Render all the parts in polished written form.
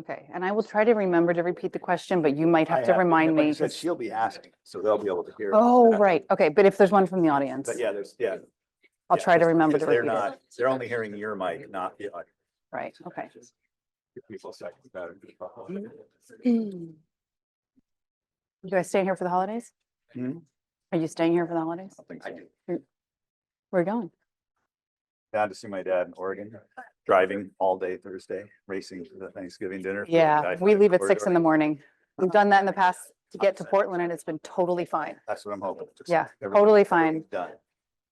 Okay, and I will try to remember to repeat the question, but you might have to remind me. Like I said, she'll be asking, so they'll be able to hear. Oh, right. Okay, but if there's one from the audience, But yeah, I'll try to remember to they're repeat it. not, they're only hearing your mic, not the audio. Right, okay. Give people a second. You guys staying here for the holidays? Hmm? Are you staying here for the holidays? I think so. Where are you going? Down to see my dad in Oregon, driving all day Thursday, racing for the Thanksgiving dinner. Yeah, we leave at 6 in the morning. We've done that in the past to get to Portland and it's been totally fine. That's what I'm hoping. Just Yeah, everything- totally fine. Done.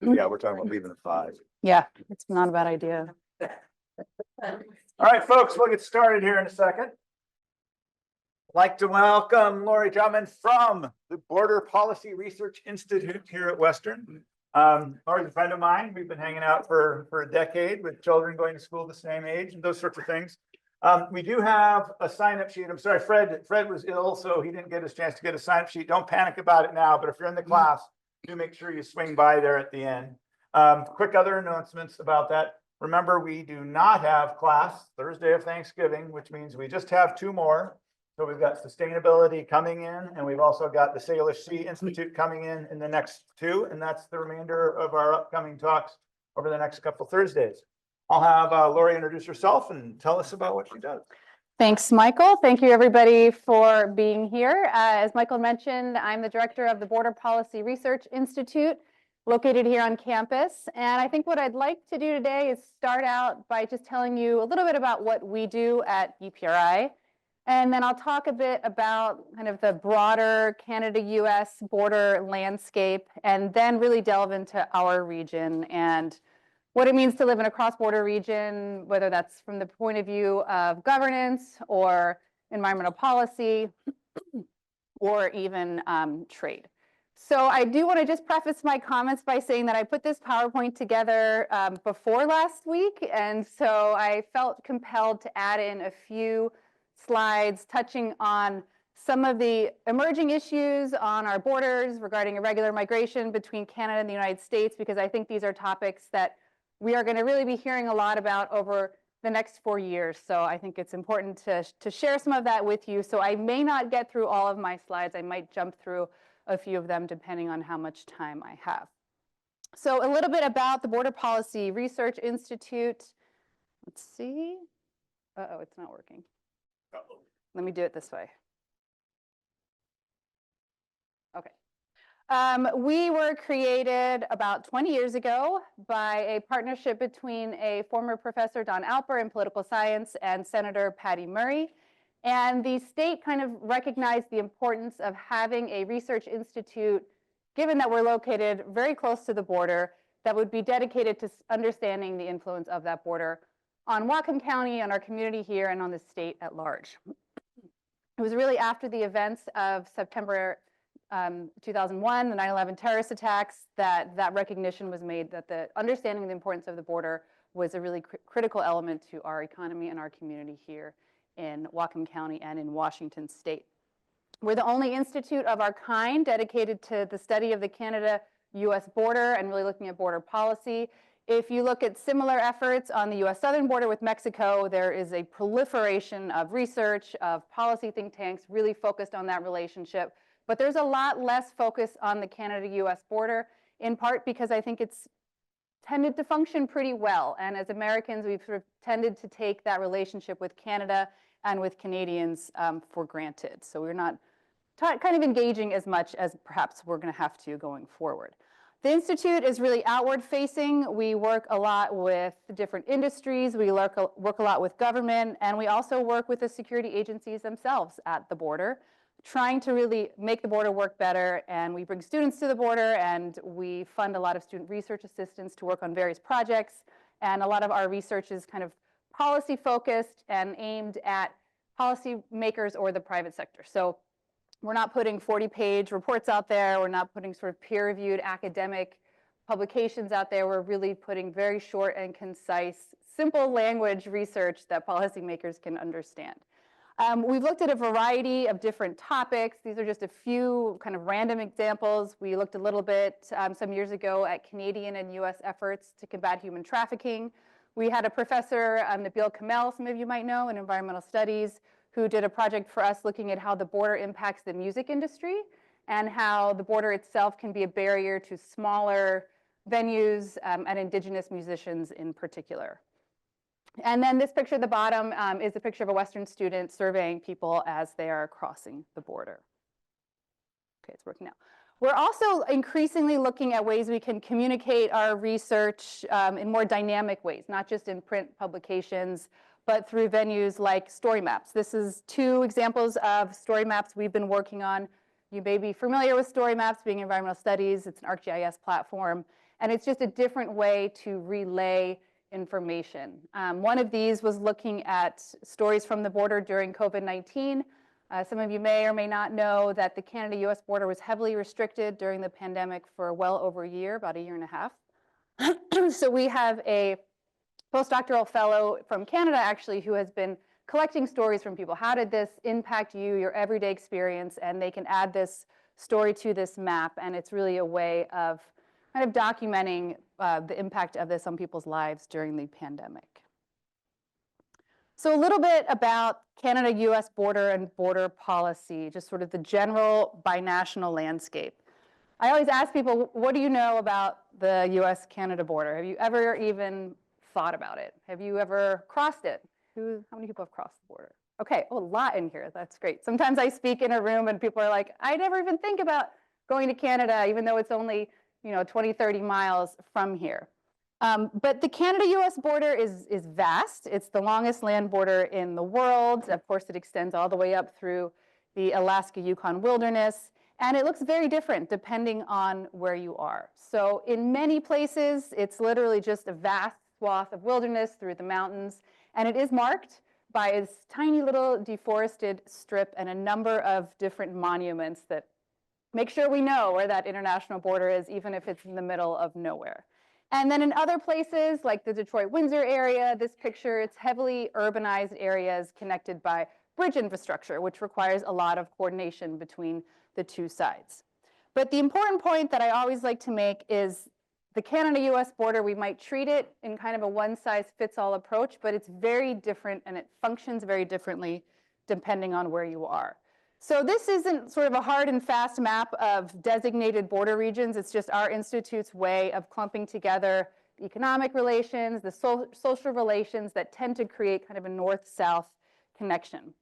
Yeah, we're talking about leaving at 5. Yeah, it's not a bad idea. All right, folks, we'll get started here in a second. I'd like to welcome Lori Drummond from the Border Policy Research Institute here at Western. Lori's a friend of mine. We've been hanging out for a decade with children going to school the same age and those sorts of things. We do have a sign-up sheet. I'm sorry, Fred was ill, so he didn't get his chance to get a sign-up sheet. Don't panic about it now, but if you're in the class, do make sure you swing by there at the end. Quick other announcements about that. Remember, we do not have class Thursday of Thanksgiving, which means we just have 2 more. So we've got sustainability coming in, and we've also got the Salish Sea Institute coming in the next 2, and that's the remainder of our upcoming talks over the next couple Thursdays. I'll have Lori introduce herself and tell us about what she does. Thanks, Michael. Thank you, everybody, for being here. As Michael mentioned, I'm the director of the Border Policy Research Institute, located here on campus. And I think what I'd like to do today is start out by just telling you a little bit about what we do at BPRI. And then I'll talk a bit about kind of the broader Canada-US border landscape, and then really delve into our region and what it means to live in a cross-border region, whether that's from the point of view of governance or environmental policy or even trade. So I do want to just preface my comments by saying that I put this PowerPoint together before last week, and so I felt compelled to add in a few slides touching on some of the emerging issues on our borders regarding irregular migration between Canada and the United States, because I think these are topics that we are going to really be hearing a lot about over the next 4 years. So I think it's important to share some of that with you. So I may not get through all of my slides. I might jump through a few of them depending on how much time I have. So a little bit about the Border Policy Research Institute. Let's see. Uh-oh, it's not working. Let me do it this way. Okay. We were created about 20 years ago by a partnership between a former professor, Don Alper, in political science, and Senator Patty Murray. And the state kind of recognized the importance of having a research institute, given that we're located very close to the border, that would be dedicated to understanding the influence of that border on Whatcom County, on our community here, and on the state at large. It was really after the events of September 2001, the 9/11 terrorist attacks, that recognition was made that the understanding of the importance of the border was a really critical element to our economy and our community here in Whatcom County and in Washington State. We're the only institute of our kind dedicated to the study of the Canada-US border and really looking at border policy. If you look at similar efforts on the US southern border with Mexico, there is a proliferation of research, of policy think tanks really focused on that relationship. But there's a lot less focus on the Canada-US border, in part because I think it's tended to function pretty well. And as Americans, we've sort of tended to take that relationship with Canada and with Canadians for granted. So we're not kind of engaging as much as perhaps we're going to have to going forward. The Institute is really outward facing. We work a lot with different industries. We work a lot with government, and we also work with the security agencies themselves at the border, trying to really make the border work better. And we bring students to the border, and we fund a lot of student research assistants to work on various projects. And a lot of our research is kind of policy focused and aimed at policymakers or the private sector. So we're not putting 40-page reports out there. We're not putting sort of peer-reviewed academic publications out there. We're really putting very short and concise, simple language research that policymakers can understand. We've looked at a variety of different topics. These are just a few kind of random examples. We looked a little bit some years ago at Canadian and US efforts to combat human trafficking. We had a professor, Nabil Kamel, some of you might know, in environmental studies, who did a project for us looking at how the border impacts the music industry and how the border itself can be a barrier to smaller venues and indigenous musicians in particular. And then this picture at the bottom is a picture of a Western student surveying people as they are crossing the border. Okay, it's working now. We're also increasingly looking at ways we can communicate our research in more dynamic ways, not just in print publications, but through venues like story maps. This is 2 examples of story maps we've been working on. You may be familiar with story maps, being environmental studies. It's an ArcGIS platform, and it's just a different way to relay information. One of these was looking at stories from the border during COVID-19. Some of you may or may not know that the Canada-US border was heavily restricted during the pandemic for well over a year, about a year and a half. So we have a postdoctoral fellow from Canada, actually, who has been collecting stories from people. How did this impact you, your everyday experience? And they can add this story to this map, and it's really a way of kind of documenting the impact of this on people's lives during the pandemic. So a little bit about Canada-US border and border policy, just sort of the general binational landscape. I always ask people, what do you know about the US-Canada border? Have you ever even thought about it? Have you ever crossed it? How many people have crossed the border? Okay, oh, a lot in here. That's great. Sometimes I speak in a room and people are like, I never even think about going to Canada, even though it's only 20, 30 miles from here. But the Canada-US border is vast. It's the longest land border in the world. Of course, it extends all the way up through the Alaska-Yukon wilderness. And it looks very different depending on where you are. So in many places, it's literally just a vast swath of wilderness through the mountains. And it is marked by a tiny little deforested strip and a number of different monuments that make sure we know where that international border is, even if it's in the middle of nowhere. And then in other places, like the Detroit-Windsor area, this picture, it's heavily urbanized areas connected by bridge infrastructure, which requires a lot of coordination between the 2 sides. But the important point that I always like to make is the Canada-US border, we might treat it in kind of a one-size-fits-all approach, but it's very different and it functions very differently depending on where you are. So this isn't sort of a hard and fast map of designated border regions. It's just our institute's way of clumping together the economic relations, the social relations that tend to create kind of a north-south connection.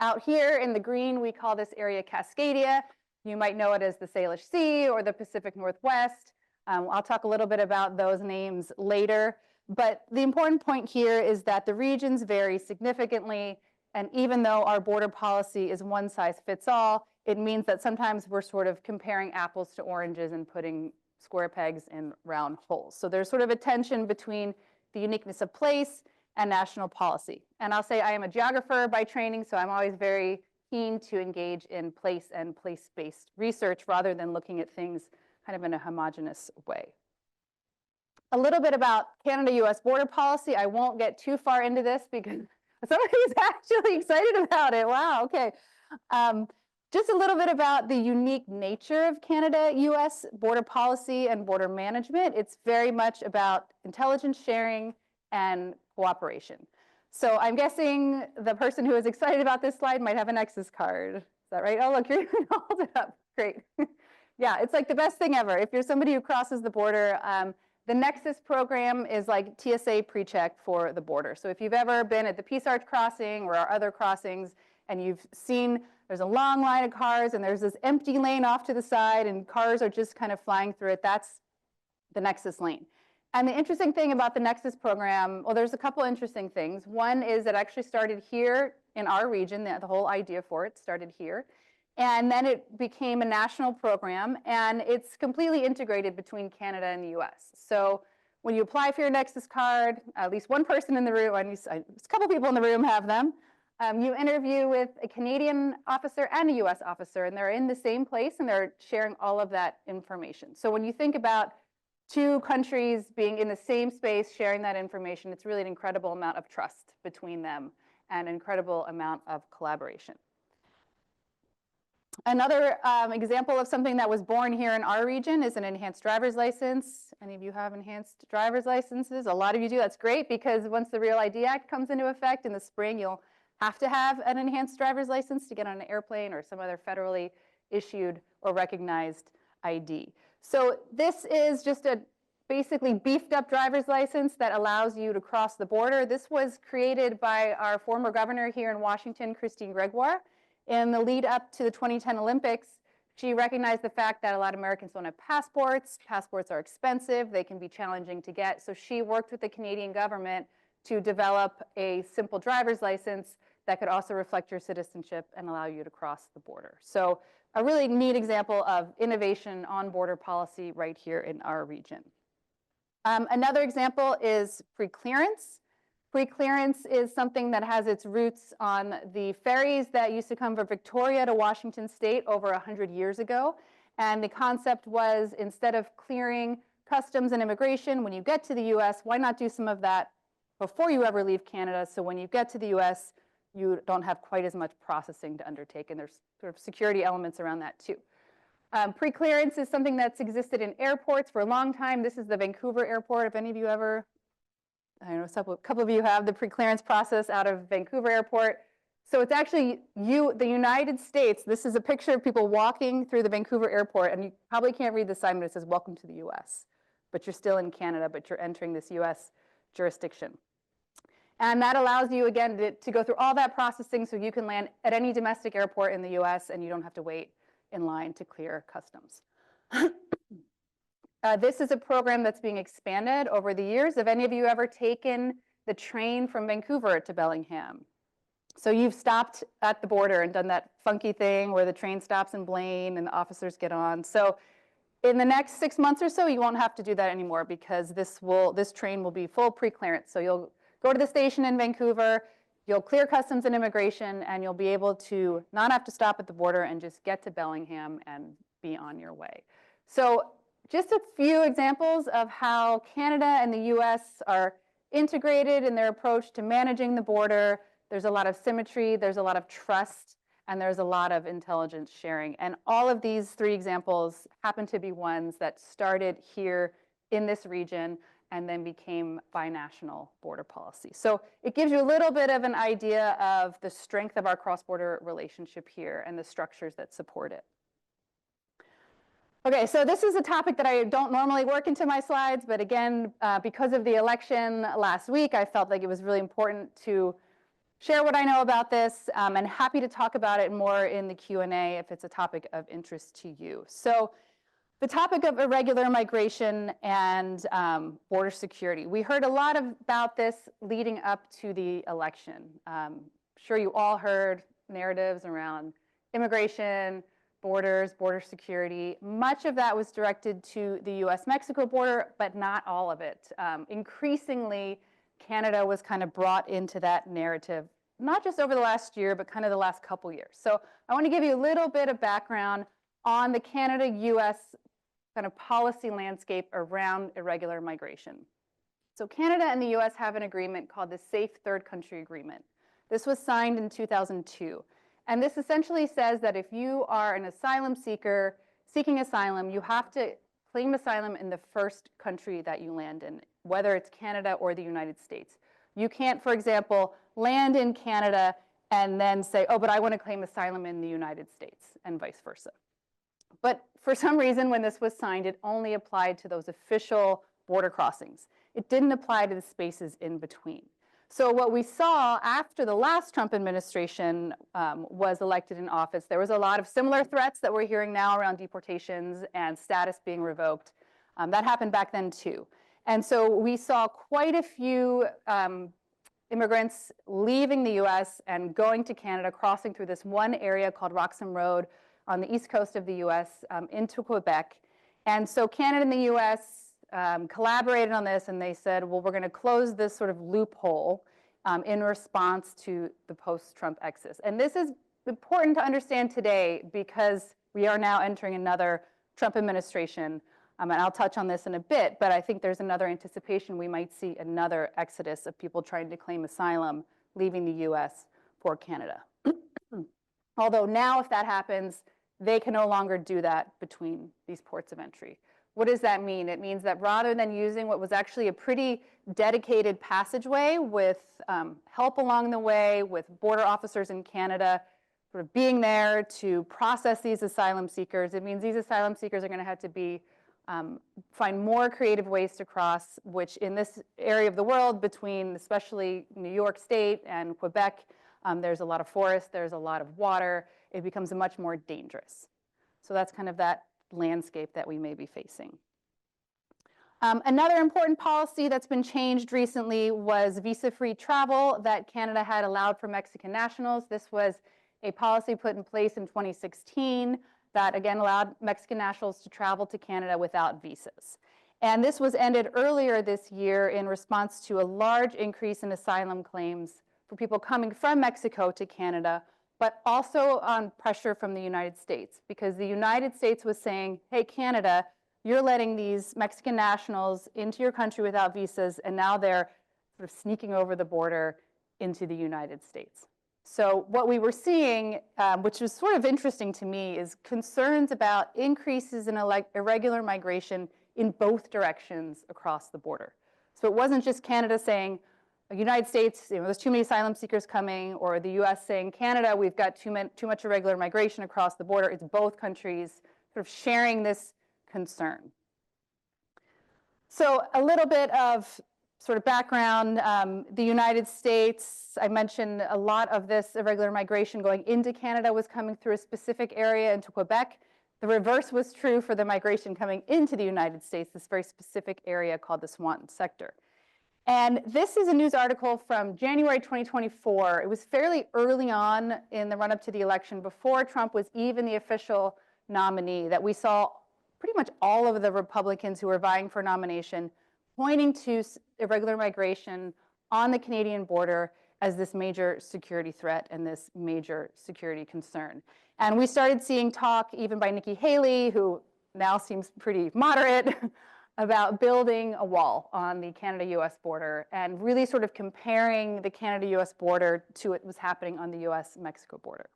Out here in the green, we call this area Cascadia. You might know it as the Salish Sea or the Pacific Northwest. I'll talk a little bit about those names later. But the important point here is that the regions vary significantly. And even though our border policy is one size fits all, it means that sometimes we're sort of comparing apples to oranges and putting square pegs in round holes. So there's sort of a tension between the uniqueness of place and national policy. And I'll say I am a geographer by training, so I'm always very keen to engage in place and place-based research rather than looking at things kind of in a homogeneous way. A little bit about Canada-US border policy. I won't get too far into this because somebody's actually excited about it. Wow, okay. Just a little bit about the unique nature of Canada-US border policy and border management. It's very much about intelligence sharing and cooperation. So I'm guessing the person who is excited about this slide might have a Nexus card. Is that right? Oh, look, you're going to hold it up. Great. Yeah, it's like the best thing ever. If you're somebody who crosses the border, the Nexus program is like TSA pre-check for the border. So if you've ever been at the Peace Arch crossing or our other crossings and you've seen there's a long line of cars and there's this empty lane off to the side and cars are just kind of flying through it, that's the Nexus lane. And the interesting thing about the Nexus program, well, there's a couple interesting things. One is it actually started here in our region. The whole idea for it started here. And then it became a national program, and it's completely integrated between Canada and the US. So when you apply for your Nexus card, at least one person in the room, at least a couple people in the room have them. You interview with a Canadian officer and a US officer, and they're in the same place, and they're sharing all of that information. So when you think about 2 countries being in the same space, sharing that information, it's really an incredible amount of trust between them and an incredible amount of collaboration. Another example of something that was born here in our region is an enhanced driver's license. Any of you have enhanced driver's licenses? A lot of you do. That's great, because once the Real ID Act comes into effect in the spring, you'll have to have an enhanced driver's license to get on an airplane or some other federally issued or recognized ID. So this is just a basically beefed up driver's license that allows you to cross the border. This was created by our former governor here in Washington, Christine Gregoire. In the lead up to the 2010 Olympics, she recognized the fact that a lot of Americans don't have passports. Passports are expensive. They can be challenging to get. So she worked with the Canadian government to develop a simple driver's license that could also reflect your citizenship and allow you to cross the border. So a really neat example of innovation on border policy right here in our region. Another example is pre-clearance. Pre-clearance is something that has its roots on the ferries that used to come from Victoria to Washington State over 100 years ago. And the concept was, instead of clearing customs and immigration when you get to the US, why not do some of that before you ever leave Canada, so when you get to the US, you don't have quite as much processing to undertake. And there's sort of security elements around that too. Pre-clearance is something that's existed in airports for a long time. This is the Vancouver airport. If any of you ever, I don't know, a couple of you have the pre-clearance process out of Vancouver airport. So it's actually the United States. This is a picture of people walking through the Vancouver airport, and you probably can't read the sign, but it says, "Welcome to the US." But you're still in Canada, but you're entering this US jurisdiction. And that allows you, again, to go through all that processing so you can land at any domestic airport in the US and you don't have to wait in line to clear customs. This is a program that's being expanded over the years. Have any of you ever taken the train from Vancouver to Bellingham? So you've stopped at the border and done that funky thing where the train stops in Blaine and the officers get on. So in the next 6 months or so, you won't have to do that anymore, because this train will be full pre-clearance. So you'll go to the station in Vancouver, you'll clear customs and immigration, and you'll be able to not have to stop at the border and just get to Bellingham and be on your way. So just a few examples of how Canada and the US are integrated in their approach to managing the border. There's a lot of symmetry, there's a lot of trust, and there's a lot of intelligence sharing. And all of these three examples happen to be ones that started here in this region and then became binational border policy. So it gives you a little bit of an idea of the strength of our cross-border relationship here and the structures that support it. Okay, so this is a topic that I don't normally work into my slides, but again, because of the election last week, I felt like it was really important to share what I know about this, and happy to talk about it more in the Q&A if it's a topic of interest to you. So the topic of irregular migration and border security. We heard a lot about this leading up to the election. Sure, you all heard narratives around immigration, borders, border security. Much of that was directed to the US-Mexico border, but not all of it. Increasingly, Canada was kind of brought into that narrative, not just over the last year, but kind of the last couple years. So I want to give you a little bit of background on the Canada-US kind of policy landscape around irregular migration. So Canada and the US have an agreement called the Safe Third Country Agreement. This was signed in 2002. And this essentially says that if you are an asylum seeker seeking asylum, you have to claim asylum in the first country that you land in, whether it's Canada or the United States. You can't, for example, land in Canada and then say, oh, but I want to claim asylum in the United States, and vice versa. But for some reason, when this was signed, it only applied to those official border crossings. It didn't apply to the spaces in between. So what we saw after the last Trump administration was elected in office, there was a lot of similar threats that we're hearing now around deportations and status being revoked. That happened back then too. And so we saw quite a few immigrants leaving the US and going to Canada, crossing through this one area called Roxham Road on the east coast of the US into Quebec. And so Canada and the US collaborated on this, and they said, well, we're going to close this sort of loophole in response to the post-Trump exodus. And this is important to understand today because we are now entering another Trump administration. And I'll touch on this in a bit, but I think there's another anticipation we might see another exodus of people trying to claim asylum leaving the US for Canada. Although now, if that happens, they can no longer do that between these ports of entry. What does that mean? It means that rather than using what was actually a pretty dedicated passageway with help along the way, with border officers in Canada sort of being there to process these asylum seekers, it means these asylum seekers are going to have to find more creative ways to cross, which in this area of the world between especially New York State and Quebec, there's a lot of forest, there's a lot of water. It becomes much more dangerous. So that's kind of that landscape that we may be facing. Another important policy that's been changed recently was visa-free travel that Canada had allowed for Mexican nationals. This was a policy put in place in 2016 that again allowed Mexican nationals to travel to Canada without visas. And this was ended earlier this year in response to a large increase in asylum claims for people coming from Mexico to Canada, but also on pressure from the United States, because the United States was saying, hey, Canada, you're letting these Mexican nationals into your country without visas, and now they're sort of sneaking over the border into the United States. So what we were seeing, which was sort of interesting to me, is concerns about increases in irregular migration in both directions across the border. So it wasn't just Canada saying, the United States, there's too many asylum seekers coming, or the US saying, Canada, we've got too much irregular migration across the border. It's both countries sort of sharing this concern. So a little bit of sort of background, the United States, I mentioned a lot of this irregular migration going into Canada was coming through a specific area into Quebec. The reverse was true for the migration coming into the United States, this very specific area called the Swan sector. And this is a news article from January 2024. It was fairly early on in the run-up to the election, before Trump was even the official nominee, that we saw pretty much all of the Republicans who were vying for nomination pointing to irregular migration on the Canadian border as this major security threat and this major security concern. And we started seeing talk even by Nikki Haley, who now seems pretty moderate, about building a wall on the Canada-US border and really sort of comparing the Canada-US border to what was happening on the US-Mexico border.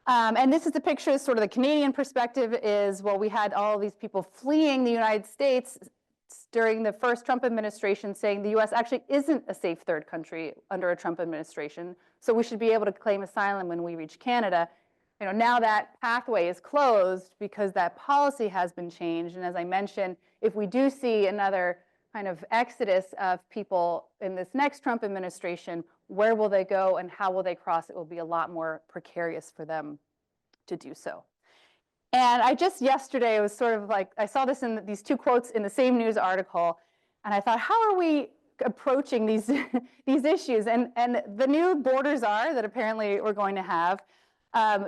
And this is the picture, sort of the Canadian perspective is, well, we had all these people fleeing the United States during the first Trump administration saying the US actually isn't a safe third country under a Trump administration, so we should be able to claim asylum when we reach Canada. Now that pathway is closed because that policy has been changed. And as I mentioned, if we do see another kind of exodus of people in this next Trump administration, where will they go and how will they cross? It will be a lot more precarious for them to do so. And I just yesterday, it was sort of like, I saw this in these two quotes in the same news article, and I thought, how are we approaching these, these issues? And the new border czar that apparently we're going to have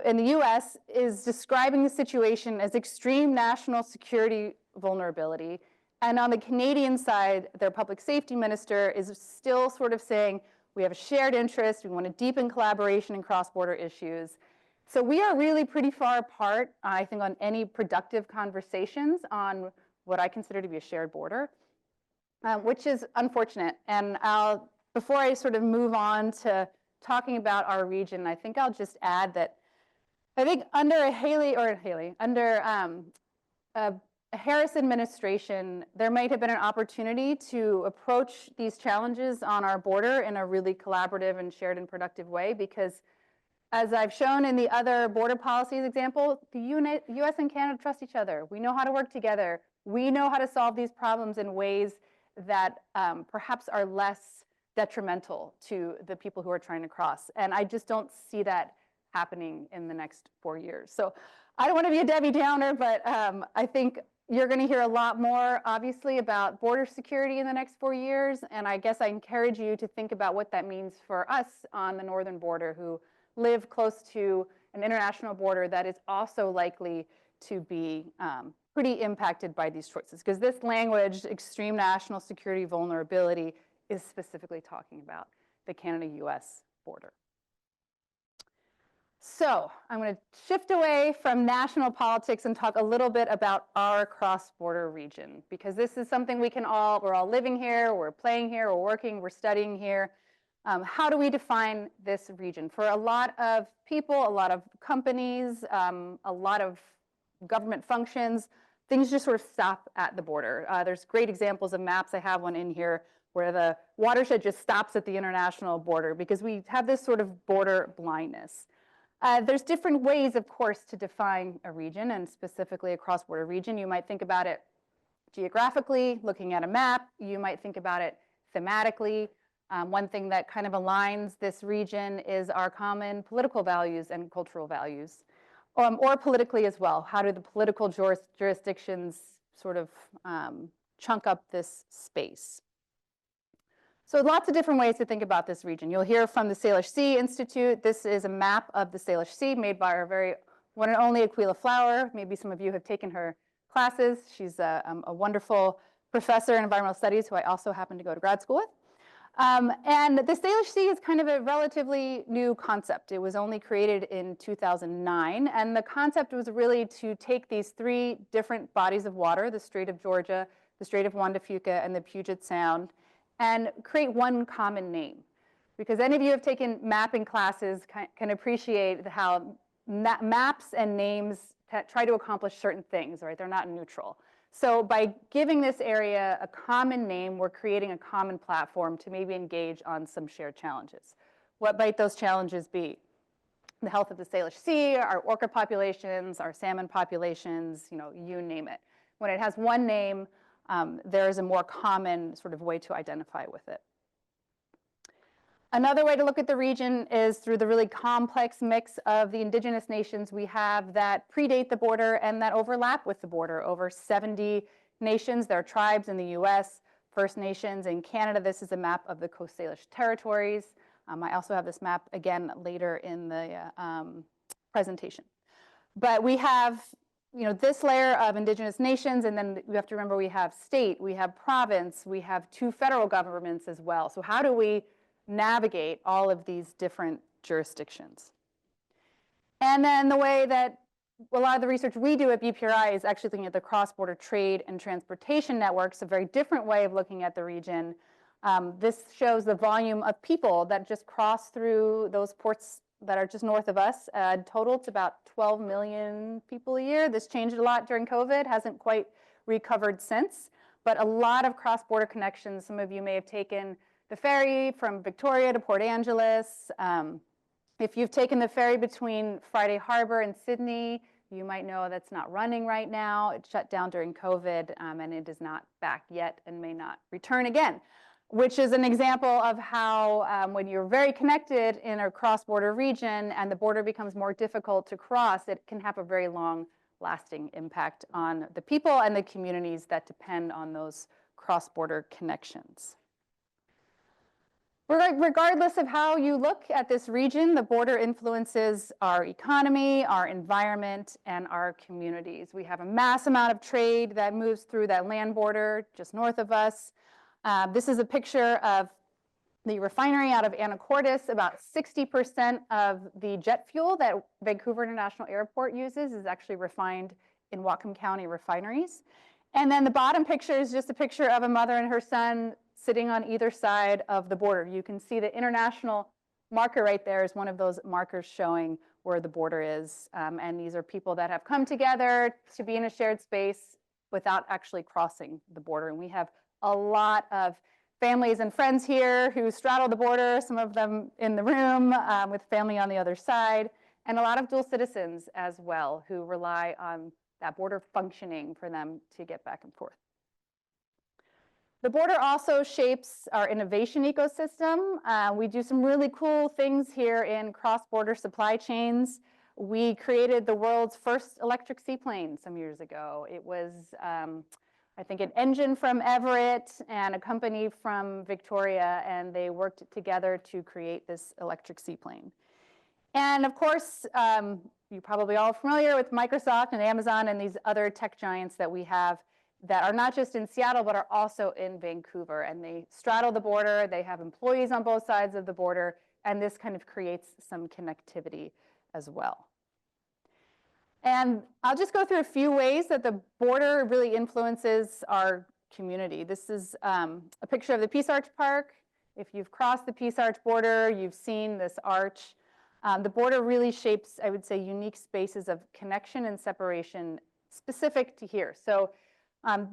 in the US is describing the situation as extreme national security vulnerability. And on the Canadian side, their public safety minister is still sort of saying, we have a shared interest, we want to deepen collaboration in cross-border issues. So we are really pretty far apart, I think, on any productive conversations on what I consider to be a shared border, which is unfortunate. And before I sort of move on to talking about our region, I think I'll just add that I think under a Harris administration, there might have been an opportunity to approach these challenges on our border in a really collaborative and shared and productive way, because as I've shown in the other border policies example, the US and Canada trust each other. We know how to work together. We know how to solve these problems in ways that perhaps are less detrimental to the people who are trying to cross. And I just don't see that happening in the next 4 years. So I don't want to be a Debbie Downer, but I think you're going to hear a lot more, obviously, about border security in the next 4 years. And I guess I encourage you to think about what that means for us on the northern border who live close to an international border that is also likely to be pretty impacted by these choices. Because this language, extreme national security vulnerability, is specifically talking about the Canada-US border. So I'm going to shift away from national politics and talk a little bit about our cross-border region, because this is something we're all living here, we're playing here, we're working, we're studying here. How do we define this region? For a lot of people, a lot of companies, a lot of government functions, things just sort of stop at the border. There's great examples of maps. I have one in here where the watershed just stops at the international border because we have this sort of border blindness. There's different ways, of course, to define a region, and specifically a cross-border region. You might think about it geographically, looking at a map. You might think about it thematically. One thing that kind of aligns this region is our common political values and cultural values, or politically as well. How do the political jurisdictions sort of chunk up this space? So lots of different ways to think about this region. You'll hear from the Salish Sea Institute. This is a map of the Salish Sea made by our very one and only Aquila Flower. Maybe some of you have taken her classes. She's a wonderful professor in environmental studies who I also happen to go to grad school with. And the Salish Sea is kind of a relatively new concept. It was only created in 2009. And the concept was really to take these three different bodies of water, the Strait of Georgia, the Strait of Juan de Fuca, and the Puget Sound, and create one common name. Because any of you have taken mapping classes can appreciate how maps and names try to accomplish certain things, right? They're not neutral. So by giving this area a common name, we're creating a common platform to maybe engage on some shared challenges. What might those challenges be? The health of the Salish Sea, our orca populations, our salmon populations, you name it. When it has one name, there is a more common sort of way to identify with it. Another way to look at the region is through the really complex mix of the indigenous nations we have that predate the border and that overlap with the border. Over 70 nations. There are tribes in the US, First Nations in Canada. This is a map of the Coast Salish territories. I also have this map again later in the presentation. But we have this layer of indigenous nations, and then we have to remember we have state, we have province, we have two federal governments as well. So how do we navigate all of these different jurisdictions? And then the way that a lot of the research we do at BPRI is actually looking at the cross-border trade and transportation networks, a very different way of looking at the region. This shows the volume of people that just cross through those ports that are just north of us. Total, it's about 12 million people a year. This changed a lot during COVID, hasn't quite recovered since, but a lot of cross-border connections. Some of you may have taken the ferry from Victoria to Port Angeles. If you've taken the ferry between Friday Harbor and Sydney, you might know that's not running right now. It shut down during COVID, and it is not back yet and may not return again, which is an example of how when you're very connected in a cross-border region and the border becomes more difficult to cross, it can have a very long-lasting impact on the people and the communities that depend on those cross-border connections. Regardless of how you look at this region, the border influences our economy, our environment, and our communities. We have a mass amount of trade that moves through that land border just north of us. This is a picture of the refinery out of Anacortes. About 60% of the jet fuel that Vancouver International Airport uses is actually refined in Whatcom County refineries. And then the bottom picture is just a picture of a mother and her son sitting on either side of the border. You can see the international marker right there is one of those markers showing where the border is. And these are people that have come together to be in a shared space without actually crossing the border. And we have a lot of families and friends here who straddle the border, some of them in the room with family on the other side, and a lot of dual citizens as well who rely on that border functioning for them to get back and forth. The border also shapes our innovation ecosystem. We do some really cool things here in cross-border supply chains. We created the world's first electric seaplane some years ago. It was, I think, an engine from Everett and a company from Victoria, and they worked together to create this electric seaplane. And of course, you're probably all familiar with Microsoft and Amazon and these other tech giants that we have that are not just in Seattle, but are also in Vancouver. And they straddle the border, they have employees on both sides of the border, and this kind of creates some connectivity as well. And I'll just go through a few ways that the border really influences our community. This is a picture of the Peace Arch Park. If you've crossed the Peace Arch border, you've seen this arch. The border really shapes, I would say, unique spaces of connection and separation specific to here. So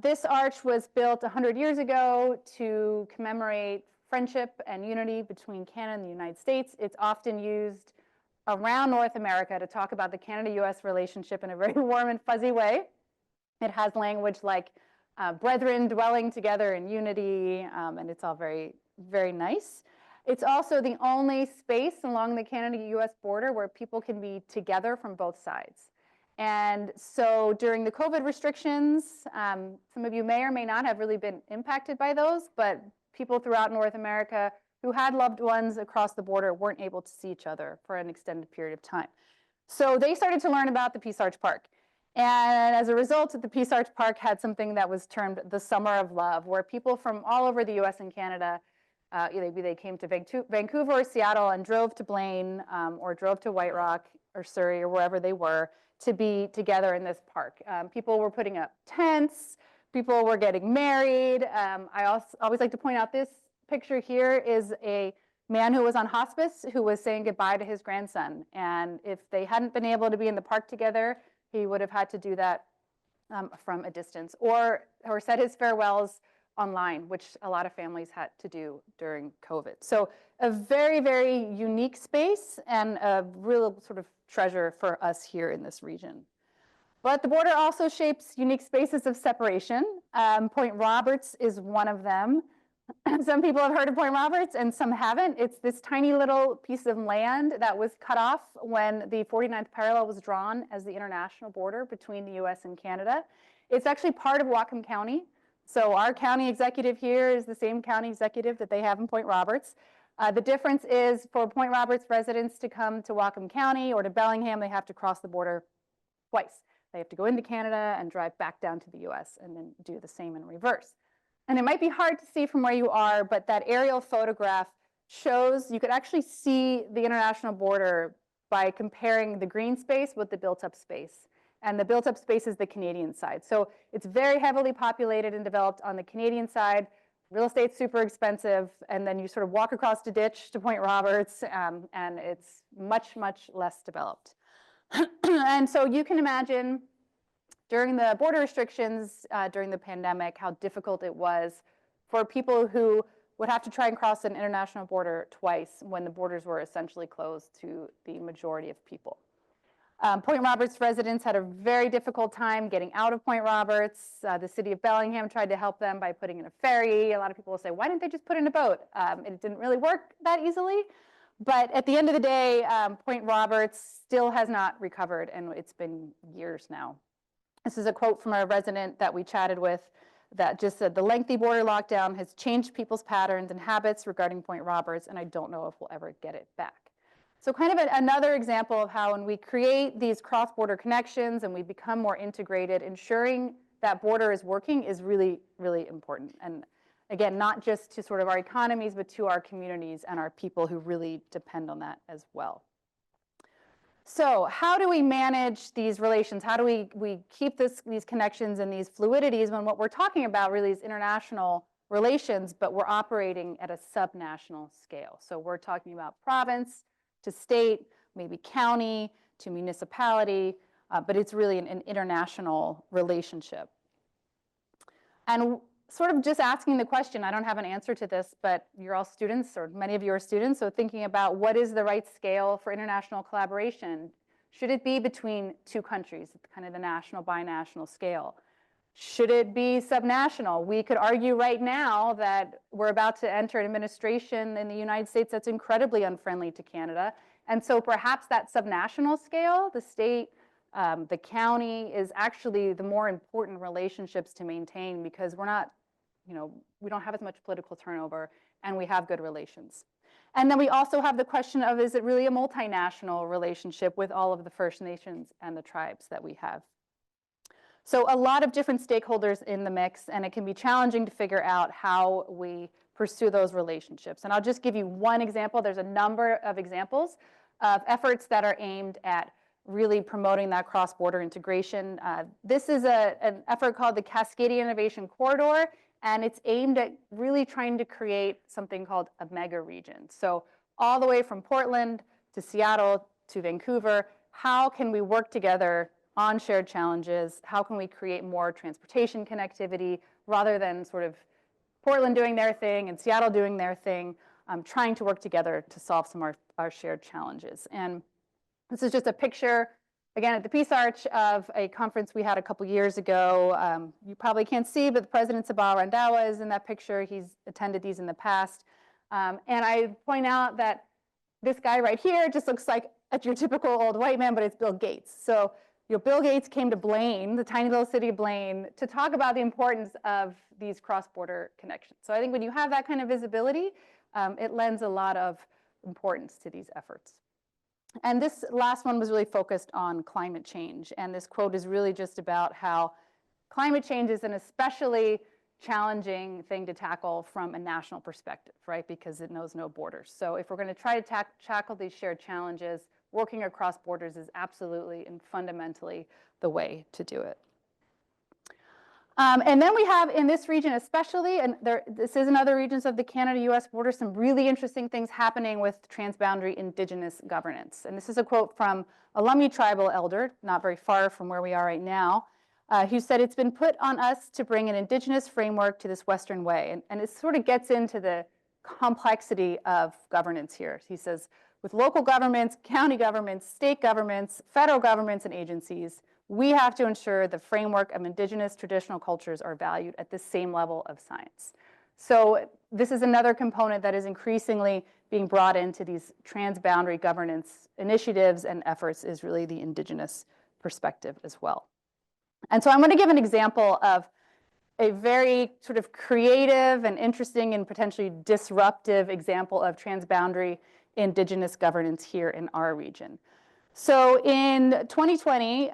this arch was built 100 years ago to commemorate friendship and unity between Canada and the United States. It's often used around North America to talk about the Canada-US relationship in a very warm and fuzzy way. It has language like brethren dwelling together in unity, and it's all very, very nice. It's also the only space along the Canada-US border where people can be together from both sides. And so during the COVID restrictions, some of you may or may not have really been impacted by those, but people throughout North America who had loved ones across the border weren't able to see each other for an extended period of time. So they started to learn about the Peace Arch Park. And as a result, the Peace Arch Park had something that was termed the Summer of Love, where people from all over the US and Canada, maybe they came to Vancouver or Seattle and drove to Blaine or drove to White Rock or Surrey or wherever they were to be together in this park. People were putting up tents, people were getting married. I always like to point out this picture here is a man who was on hospice who was saying goodbye to his grandson. And if they hadn't been able to be in the park together, he would have had to do that from a distance or said his farewells online, which a lot of families had to do during COVID. So a very, very unique space and a real sort of treasure for us here in this region. But the border also shapes unique spaces of separation. Point Roberts is one of them. Some people have heard of Point Roberts and some haven't. It's this tiny little piece of land that was cut off when the 49th parallel was drawn as the international border between the US and Canada. It's actually part of Whatcom County. So our county executive here is the same county executive that they have in Point Roberts. The difference is for Point Roberts residents to come to Whatcom County or to Bellingham, they have to cross the border twice. They have to go into Canada and drive back down to the US and then do the same in reverse. And it might be hard to see from where you are, but that aerial photograph shows you could actually see the international border by comparing the green space with the built-up space. And the built-up space is the Canadian side. So it's very heavily populated and developed on the Canadian side. Real estate's super expensive, and then you sort of walk across the ditch to Point Roberts, and it's much, much less developed. And so you can imagine during the border restrictions, during the pandemic, how difficult it was for people who would have to try and cross an international border twice when the borders were essentially closed to the majority of people. Point Roberts residents had a very difficult time getting out of Point Roberts. The city of Bellingham tried to help them by putting in a ferry. A lot of people will say, why didn't they just put in a boat? It didn't really work that easily. But at the end of the day, Point Roberts still has not recovered, and it's been years now. This is a quote from a resident that we chatted with that just said, the lengthy border lockdown has changed people's patterns and habits regarding Point Roberts, and I don't know if we'll ever get it back. So kind of another example of how when we create these cross-border connections and we become more integrated, ensuring that border is working is really, really important. And again, not just to sort of our economies, but to our communities and our people who really depend on that as well. So how do we manage these relations? How do we keep these connections and these fluidities when what we're talking about really is international relations, but we're operating at a subnational scale? So we're talking about province to state, maybe county to municipality, but it's really an international relationship. And sort of just asking the question, I don't have an answer to this, but you're all students, or many of you are students, so thinking about what is the right scale for international collaboration? Should it be between two countries, kind of the national, binational scale? Should it be subnational? We could argue right now that we're about to enter an administration in the United States that's incredibly unfriendly to Canada, and so perhaps that subnational scale, the state, the county, is actually the more important relationships to maintain because we're not, we don't have as much political turnover and we have good relations. And then we also have the question of, is it really a multinational relationship with all of the First Nations and the tribes that we have? So a lot of different stakeholders in the mix, and it can be challenging to figure out how we pursue those relationships. And I'll just give you one example. There's a number of examples of efforts that are aimed at really promoting that cross-border integration. This is an effort called the Cascadia Innovation Corridor, and it's aimed at really trying to create something called a mega region. So all the way from Portland to Seattle to Vancouver, how can we work together on shared challenges. How can we create more transportation connectivity rather than sort of Portland doing their thing and Seattle doing their thing, trying to work together to solve some of our shared challenges. And this is just a picture, again, at the Peace Arch of a conference we had a couple years ago. You probably can't see, but the President Sabah Randawa is in that picture. He's attended these in the past. And I point out that this guy right here just looks like your typical old white man, but it's Bill Gates. So Bill Gates came to Blaine, the tiny little city of Blaine, to talk about the importance of these cross-border connections. So I think when you have that kind of visibility, it lends a lot of importance to these efforts. And this last one was really focused on climate change. And this quote is really just about how climate change is an especially challenging thing to tackle from a national perspective, right? Because it knows no borders. So if we're going to try to tackle these shared challenges, working across borders is absolutely and fundamentally the way to do it. And then we have in this region especially, and this is in other regions of the Canada-US border, some really interesting things happening with transboundary Indigenous governance. And this is a quote from a Lummi tribal elder, not very far from where we are right now, who said, "It's been put on us to bring an Indigenous framework to this Western way." And it sort of gets into the complexity of governance here. He says, with local governments, county governments, state governments, federal governments, and agencies, we have to ensure the framework of Indigenous traditional cultures are valued at the same level of science. So this is another component that is increasingly being brought into these transboundary governance initiatives and efforts, is really the Indigenous perspective as well. And so I'm going to give an example of a very sort of creative and interesting and potentially disruptive example of transboundary Indigenous governance here in our region. So in 2020,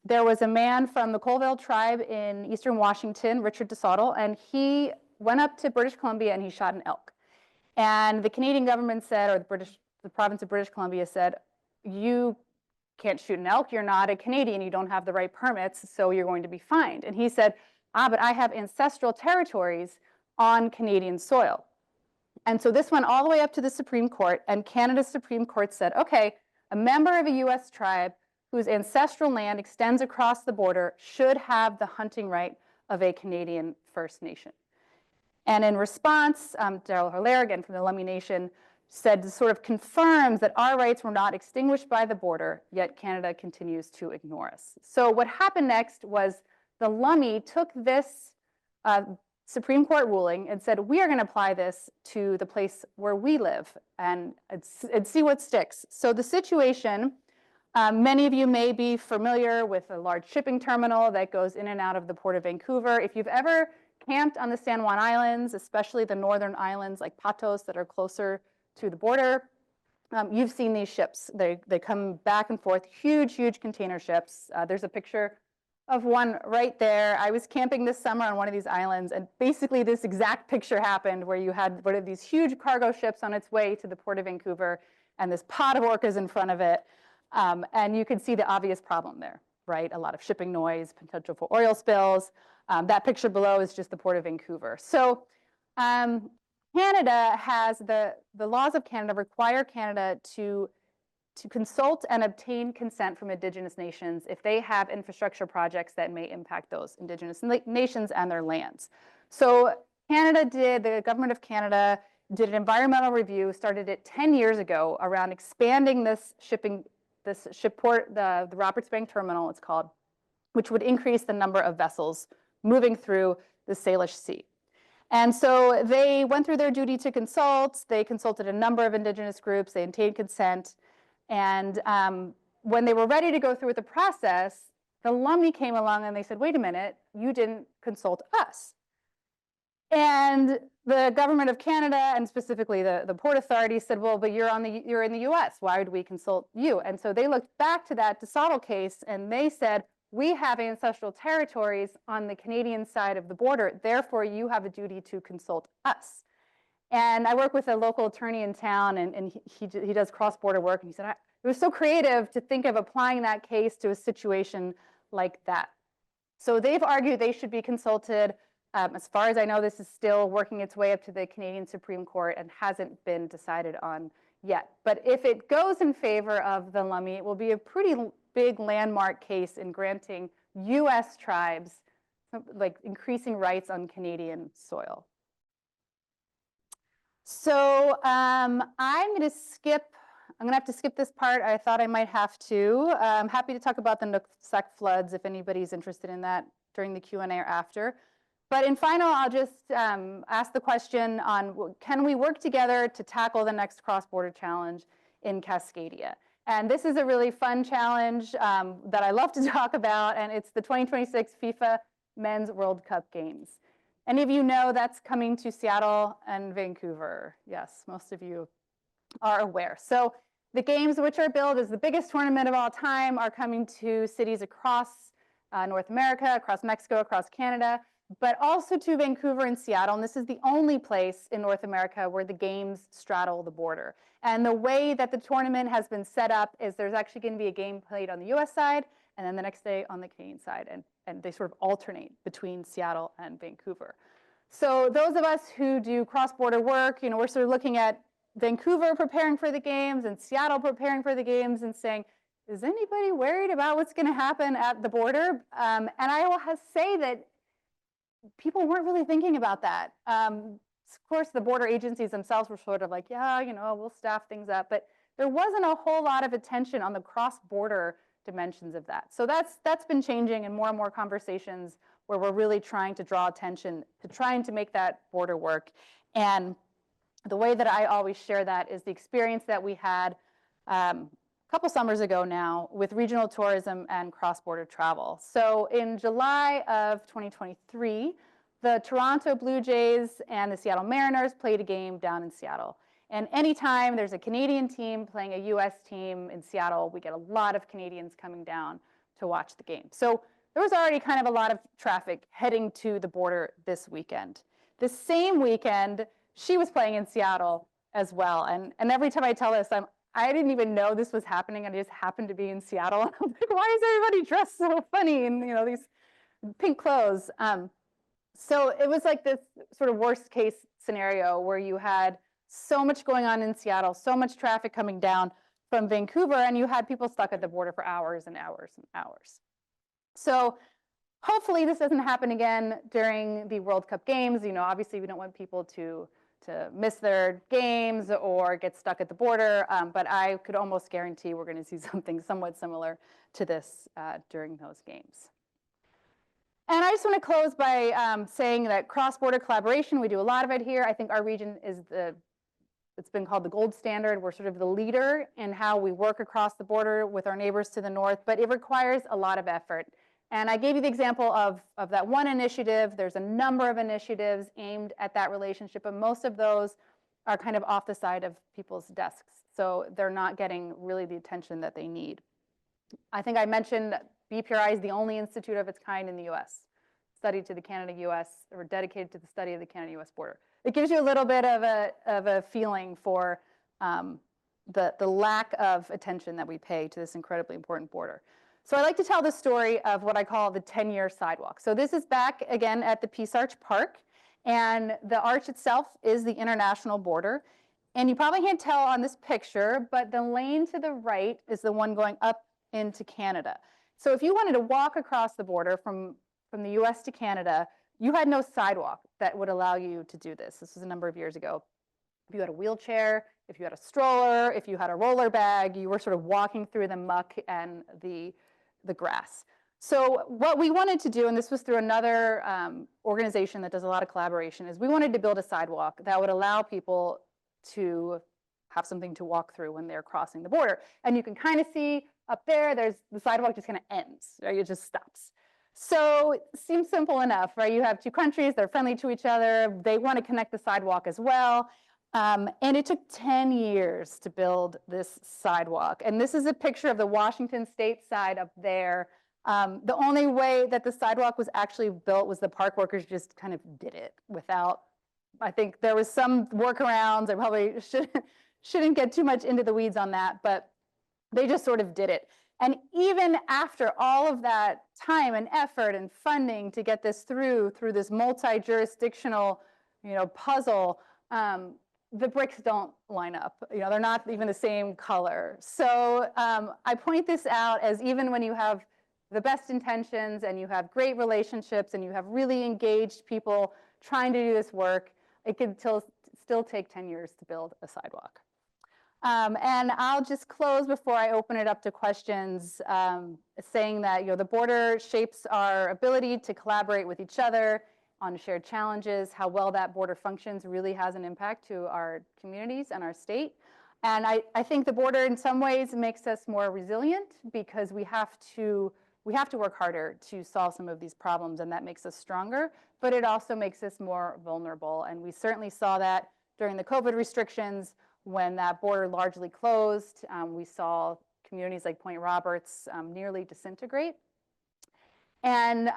there was a man from the Colville tribe in eastern Washington, Richard DeSoto, and he went up to British Columbia and he shot an elk. And the Canadian government said, or the province of British Columbia said, you can't shoot an elk, you're not a Canadian, you don't have the right permits, so you're going to be fined. And he said, but I have ancestral territories on Canadian soil. And so this went all the way up to the Supreme Court, and Canada's Supreme Court said, okay, a member of a US tribe whose ancestral land extends across the border should have the hunting right of a Canadian First Nation. And in response, Daryl Hilaire, again from the Lummi Nation, said, sort of confirms that our rights were not extinguished by the border, yet Canada continues to ignore us. So what happened next was the Lummi took this Supreme Court ruling and said, we are going to apply this to the place where we live and see what sticks. So the situation, many of you may be familiar with a large shipping terminal that goes in and out of the Port of Vancouver. If you've ever camped on the San Juan Islands, especially the northern islands like Patos that are closer to the border, you've seen these ships. They come back and forth, huge, huge container ships. There's a picture of one right there. I was camping this summer on one of these islands, and basically this exact picture happened where you had one of these huge cargo ships on its way to the Port of Vancouver and this pod of orcas in front of it. And you could see the obvious problem there, right? A lot of shipping noise, potential for oil spills. That picture below is just the Port of Vancouver. So Canada has the laws of Canada require Canada to consult and obtain consent from Indigenous nations if they have infrastructure projects that may impact those Indigenous nations and their lands. So the government of Canada did an environmental review, started it 10 years ago around expanding this ship port, the Roberts Bank Terminal it's called, which would increase the number of vessels moving through the Salish Sea. And so they went through their duty to consult. They consulted a number of Indigenous groups. They obtained consent. And when they were ready to go through with the process, the Lummi came along and they said, wait a minute, you didn't consult us. And the government of Canada, and specifically the Port Authority, said, well, but you're in the US. Why would we consult you? And so they looked back to that DeSoto case and they said, we have ancestral territories on the Canadian side of the border. Therefore, you have a duty to consult us. And I work with a local attorney in town, and he does cross-border work. And he said, it was so creative to think of applying that case to a situation like that. So they've argued they should be consulted. As far as I know, this is still working its way up to the Canadian Supreme Court and hasn't been decided on yet. But if it goes in favor of the Lummi, it will be a pretty big landmark case in granting US tribes, like increasing rights on Canadian soil. So I'm going to have to skip this part. I thought I might have to. I'm happy to talk about the Nooksack floods if anybody's interested in that during the Q&A or after. But in final, I'll just ask the question on, can we work together to tackle the next cross-border challenge in Cascadia? And this is a really fun challenge that I love to talk about, and it's the 2026 FIFA Men's World Cup Games. Any of you know that's coming to Seattle and Vancouver? Yes, most of you are aware. So the games, which are billed as the biggest tournament of all time, are coming to cities across North America, across Mexico, across Canada, but also to Vancouver and Seattle. And this is the only place in North America where the games straddle the border. And the way that the tournament has been set up is there's actually going to be a game played on the US side, and then the next day on the Canadian side. And they sort of alternate between Seattle and Vancouver. So those of us who do cross-border work, we're sort of looking at Vancouver preparing for the games and Seattle preparing for the games and saying, is anybody worried about what's going to happen at the border? And I will say that people weren't really thinking about that. Of course, the border agencies themselves were sort of like, yeah, we'll staff things up. But there wasn't a whole lot of attention on the cross-border dimensions of that. So that's been changing, and more conversations where we're really trying to draw attention to trying to make that border work. And the way that I always share that is the experience that we had a couple summers ago now with regional tourism and cross-border travel. So in July of 2023, the Toronto Blue Jays and the Seattle Mariners played a game down in Seattle. And anytime there's a Canadian team playing a US team in Seattle, we get a lot of Canadians coming down to watch the game. So there was already kind of a lot of traffic heading to the border this weekend. The same weekend, she was playing in Seattle as well. And every time I tell this, I didn't even know this was happening. I just happened to be in Seattle. And I'm like, why is everybody dressed so funny in these pink clothes? So it was like this sort of worst case scenario where you had so much going on in Seattle, so much traffic coming down from Vancouver, and you had people stuck at the border for hours and hours and hours. So hopefully this doesn't happen again during the World Cup games. Obviously we don't want people to miss their games or get stuck at the border, but I could almost guarantee we're going to see something somewhat similar to this during those games. And I just want to close by saying that cross-border collaboration, we do a lot of it here. I think our region is it's been called the gold standard. We're sort of the leader in how we work across the border with our neighbors to the north, but it requires a lot of effort. And I gave you the example of that one initiative. There's a number of initiatives aimed at that relationship, but most of those are kind of off the side of people's desks. So they're not getting really the attention that they need. I think I mentioned BPRI is the only institute of its kind in the US, studied to the Canada-US, or dedicated to the study of the Canada-US border. It gives you a little bit of a feeling for the lack of attention that we pay to this incredibly important border. So I like to tell the story of what I call the 10-year sidewalk. So this is back again at the Peace Arch Park, and the arch itself is the international border. And you probably can't tell on this picture, but the lane to the right is the one going up into Canada. So if you wanted to walk across the border from the US to Canada, you had no sidewalk that would allow you to do this. This was a number of years ago. If you had a wheelchair, if you had a stroller, if you had a roller bag, you were sort of walking through the muck and the grass. So what we wanted to do, and this was through another organization that does a lot of collaboration, is we wanted to build a sidewalk that would allow people to have something to walk through when they're crossing the border. And you can kind of see up there, the sidewalk just kind of ends, right? It just stops. So it seems simple enough, right? You have two countries, they're friendly to each other, they want to connect the sidewalk as well. And it took 10 years to build this sidewalk. And this is a picture of the Washington State side up there. The only way that the sidewalk was actually built was the park workers just kind of did it without, I think there was some workarounds. I probably shouldn't get too much into the weeds on that, but they just sort of did it. And even after all of that time and effort and funding to get this through this multi-jurisdictional, puzzle, the bricks don't line up. You know, they're not even the same color. So I point this out as even when you have the best intentions and you have great relationships and you have really engaged people trying to do this work, it can still take 10 years to build a sidewalk. And I'll just close before I open it up to questions, saying that the border shapes our ability to collaborate with each other on shared challenges. How well that border functions really has an impact to our communities and our state. And I think the border in some ways makes us more resilient because we have to work harder to solve some of these problems, and that makes us stronger, but it also makes us more vulnerable. And we certainly saw that during the COVID restrictions when that border largely closed. We saw communities like Point Roberts nearly disintegrate. And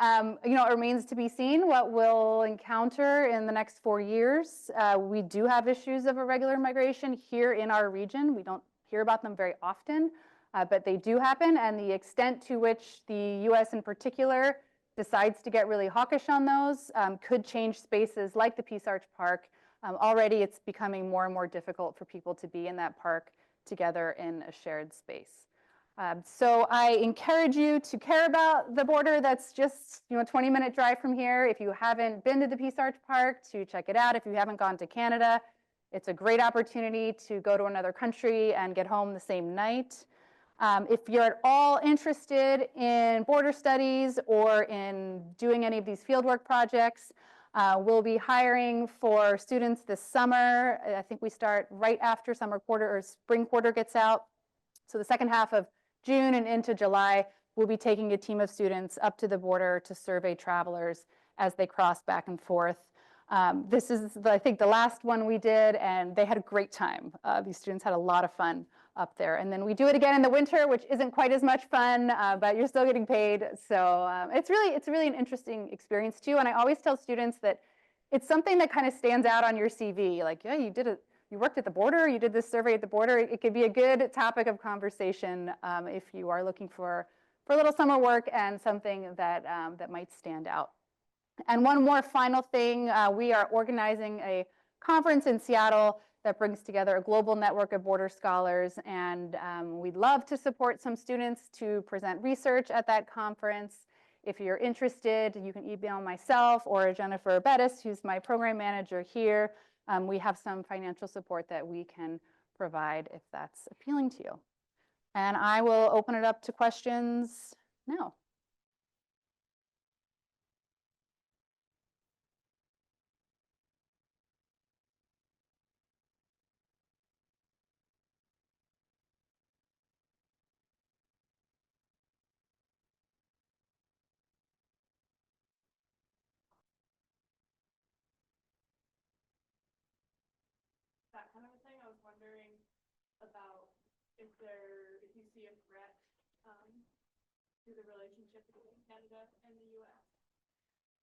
it remains to be seen what we'll encounter in the next 4 years. We do have issues of irregular migration here in our region. We don't hear about them very often, but they do happen. And the extent to which the US in particular decides to get really hawkish on those could change spaces like the Peace Arch Park. Already it's becoming more and more difficult for people to be in that park together in a shared space. So I encourage you to care about the border that's just a 20-minute drive from here. If you haven't been to the Peace Arch Park, to check it out. If you haven't gone to Canada, it's a great opportunity to go to another country and get home the same night. If you're at all interested in border studies or in doing any of these fieldwork projects, we'll be hiring for students this summer. I think we start right after summer quarter or spring quarter gets out. So the second half of June and into July, we'll be taking a team of students up to the border to survey travelers as they cross back and forth. This is, I think, the last one we did, and they had a great time. These students had a lot of fun up there. And then we do it again in the winter, which isn't quite as much fun, but you're still getting paid. So it's really an interesting experience too. And I always tell students that it's something that kind of stands out on your CV. Like, yeah, you worked at the border, you did this survey at the border. It could be a good topic of conversation if you are looking for a little summer work and something that might stand out. And one more final thing, we are organizing a conference in Seattle that brings together a global network of border scholars, and we'd love to support some students to present research at that conference. If you're interested, you can email myself or Jennifer Bettis, who's my program manager here. We have some financial support that we can provide if that's appealing to you. And I will open it up to questions now. That kind of a thing. I was wondering about if you see a threat to the relationship between Canada and the US.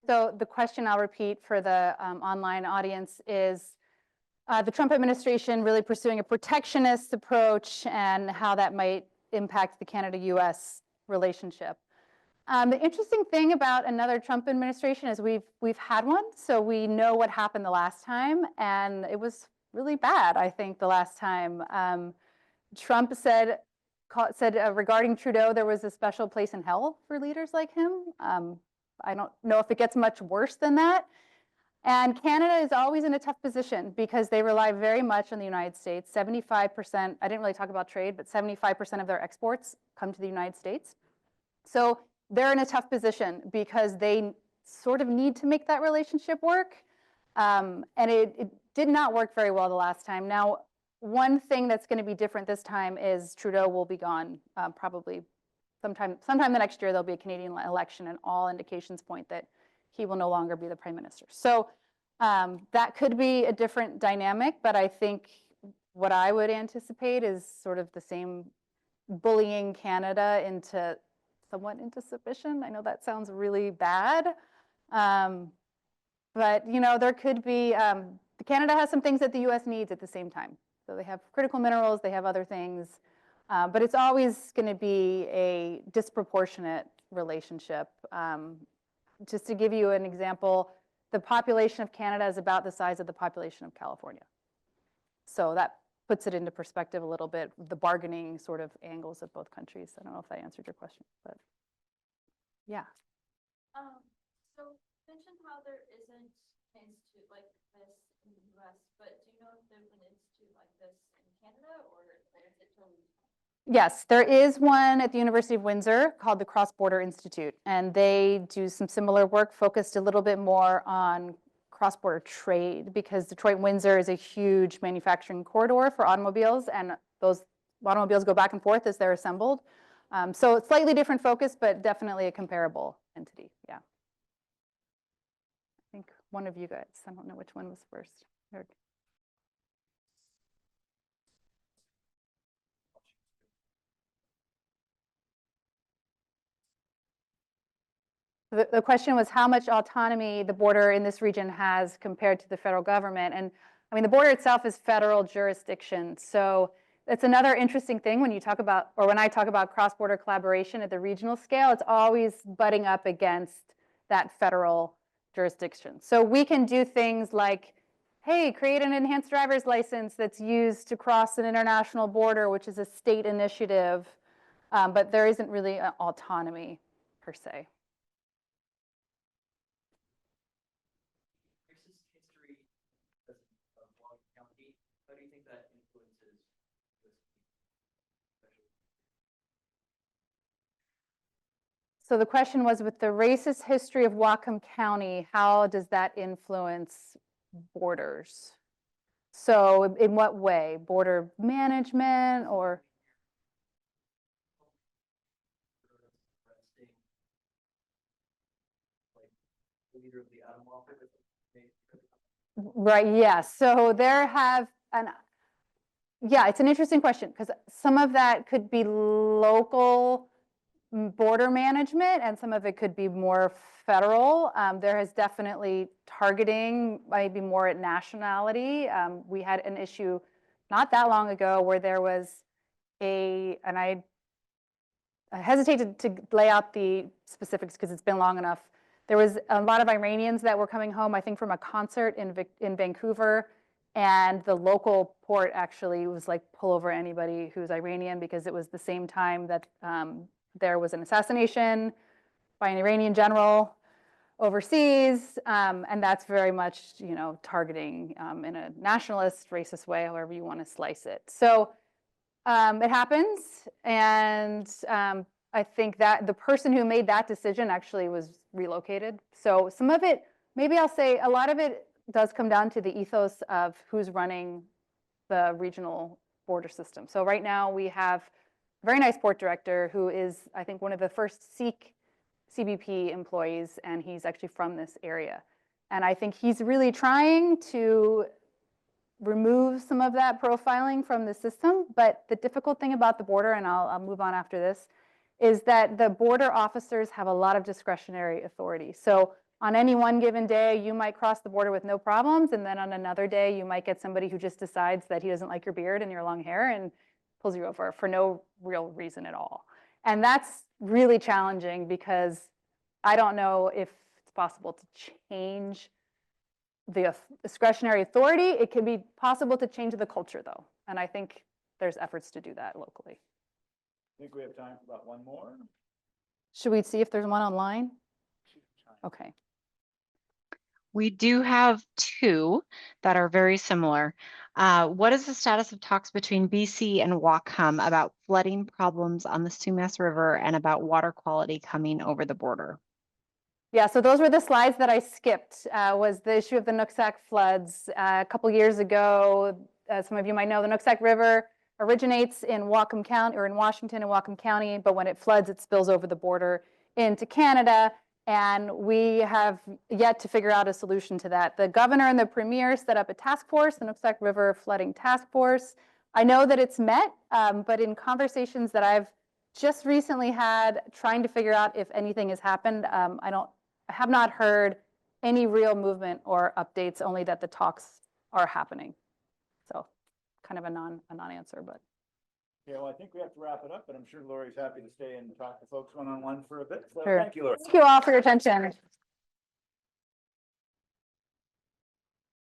So the question I'll repeat for the online audience is the Trump administration really pursuing a protectionist approach and how that might impact the Canada-US relationship. The interesting thing about another Trump administration is we've had one, so we know what happened the last time, and it was really bad, I think, the last time. Trump said regarding Trudeau, there was a special place in hell for leaders like him. I don't know if it gets much worse than that. And Canada is always in a tough position because they rely very much on the United States. 75%, I didn't really talk about trade, but 75% of their exports come to the United States. So they're in a tough position because they sort of need to make that relationship work. And it did not work very well the last time. Now, one thing that's going to be different this time is Trudeau will be gone probably sometime the next year. There'll be a Canadian election, and all indications point that he will no longer be the prime minister. So that could be a different dynamic, but I think what I would anticipate is sort of the same bullying Canada somewhat into submission. I know that sounds really bad, but there could be, Canada has some things that the US needs at the same time. So they have critical minerals, they have other things, but it's always going to be a disproportionate relationship. Just to give you an example, the population of Canada is about the size of the population of California. So that puts it into perspective a little bit, the bargaining sort of angles of both countries. I don't know if that answered your question, but yeah. So you mentioned how there isn't an institute like this in the US, but do you know if there's an institute like this in Canada or is it totally? Yes, there is one at the University of Windsor called the Cross-Border Institute, and they do some similar work focused a little bit more on cross-border trade because Detroit-Windsor is a huge manufacturing corridor for automobiles, and those automobiles go back and forth as they're assembled. So it's slightly different focus, but definitely a comparable entity, yeah. I think one of you guys, I don't know which one was first. Eric. The question was how much autonomy the border in this region has compared to the federal government. And I mean, the border itself is federal jurisdiction. So it's another interesting thing when you talk about, or when I talk about cross-border collaboration at the regional scale, it's always butting up against that federal jurisdiction. So we can do things like, hey, create an enhanced driver's license that's used to cross an international border, which is a state initiative, but there isn't really an autonomy per se. History of Washington County, how do you think that influences this? So the question was, with the racist history of Whatcom County, how does that influence borders? So in what way? Border management or? Leader of the Adam Walker. Right, yes. So there have, yeah, it's an interesting question because some of that could be local border management and some of it could be more federal. There is definitely targeting, maybe more at nationality. We had an issue not that long ago where there was and I hesitate to lay out the specifics because it's been long enough. There was a lot of Iranians that were coming home, I think, from a concert in Vancouver, and the local port actually was like, pull over anybody who's Iranian, because it was the same time that there was an assassination by an Iranian general overseas, and that's very much, you know, targeting in a nationalist, racist way, however you want to slice it. So it happens, and I think that the person who made that decision actually was relocated. So some of it, maybe I'll say a lot of it does come down to the ethos of who's running the regional border system. So right now we have a very nice port director who is, I think, one of the first Sikh CBP employees, and he's actually from this area. And I think he's really trying to remove some of that profiling from the system. But the difficult thing about the border, and I'll move on after this, is that the border officers have a lot of discretionary authority. So on any one given day, you might cross the border with no problems, and then on another day, you might get somebody who just decides that he doesn't like your beard and your long hair and pulls you over for no real reason at all. And that's really challenging because I don't know if it's possible to change the discretionary authority. It can be possible to change the culture, though, and I think there's efforts to do that locally. I think we have time for about one more. Should we see if there's one online? Okay. We do have two that are very similar. What is the status of talks between BC and Whatcom about flooding problems on the Sumas River and about water quality coming over the border? Yeah, so those were the slides that I skipped, was the issue of the Nooksack floods. A couple years ago, some of you might know, the Nooksack River originates in Whatcom County, or in Washington and Whatcom County, but when it floods, it spills over the border into Canada, and we have yet to figure out a solution to that. The governor and the premier set up a task force, the Nooksack River Flooding Task Force. I know that it's met, but in conversations that I've just recently had trying to figure out if anything has happened, I have not heard any real movement or updates, only that the talks are happening. So kind of a non-answer, but. Yeah, well, I think we have to wrap it up, but I'm sure Lori's happy to stay and talk to folks one-on-one for a bit. So Sure. thank you, Lori. Thank you all for your attention.